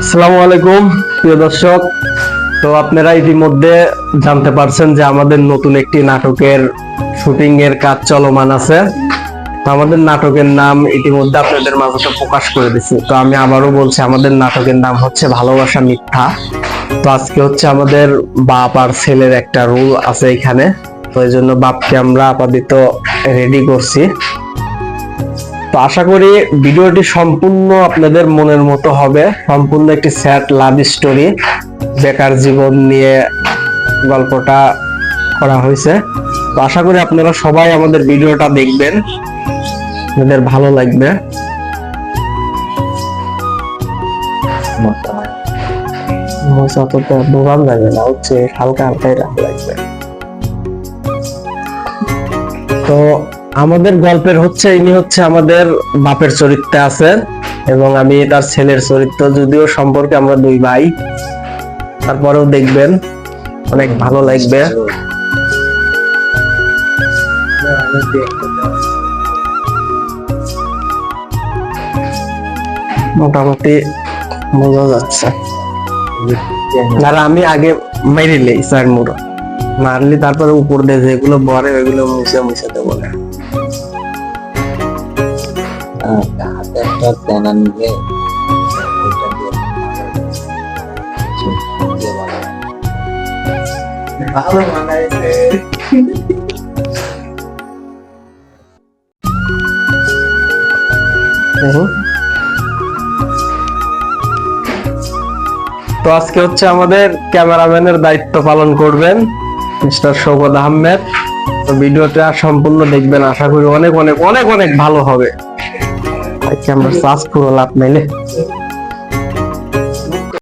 আসসালামু আলাইকুম প্রিয় দর্শক। তো আপনারা ইতিমধ্যে জানতে পারছেন যে আমাদের নতুন একটি নাটকের শুটিং এর কাজ চলমান আছে। তো আমাদের নাটকের নাম ইতিমধ্যে আপনাদের মাঝে প্রকাশ করে দিচ্ছি। তো আমি আবারও বলছি, আমাদের নাটকের নাম হচ্ছে ভালোবাসা মিথ্যা। তো আজকে হচ্ছে আমাদের বাপ আর ছেলের একটা রোল আছে এখানে। তো এই জন্য বাপকে আমরা আপাতত রেডি করছি। তো আশা করি ভিডিওটি সম্পূর্ণ আপনাদের মনের মতো হবে। সম্পূর্ণ একটি স্যাড লাভ স্টোরি, বেকার জীবন নিয়ে গল্পটা করা হয়েছে। তো আশা করি আপনারা সবাই আমাদের ভিডিওটা দেখবেন, আপনাদের ভালো লাগবে। মশা তো দোকান যাবে না, হচ্ছে হালকা হালকাই রাখা লাগবে। তো আমাদের গল্পের হচ্ছে ইনি হচ্ছে আমাদের বাপের চরিত্রে আছেন এবং আমি তার ছেলের চরিত্র। যদিও সম্পর্কে আমরা দুই ভাই, তারপরেও দেখবেন অনেক ভালো লাগবে। মোটামুটি বোঝা যাচ্ছে। আর আমি আগে মেরে নেই স্যার, মুড়ো মারলি তারপরে উপর দিয়ে যেগুলো বলে ওইগুলো মুছে মুছাতে বলে। ভালো মানাইছে। তো আজকে হচ্ছে আমাদের ক্যামেরাম্যানের দায়িত্ব পালন করবেন মিস্টার শওকত আহমেদ। তো ভিডিওটা সম্পূর্ণ দেখবেন, আশা করি অনেক অনেক অনেক অনেক ভালো হবে। ক্যামেরা চার্জ পুরো লাভ নাইলে।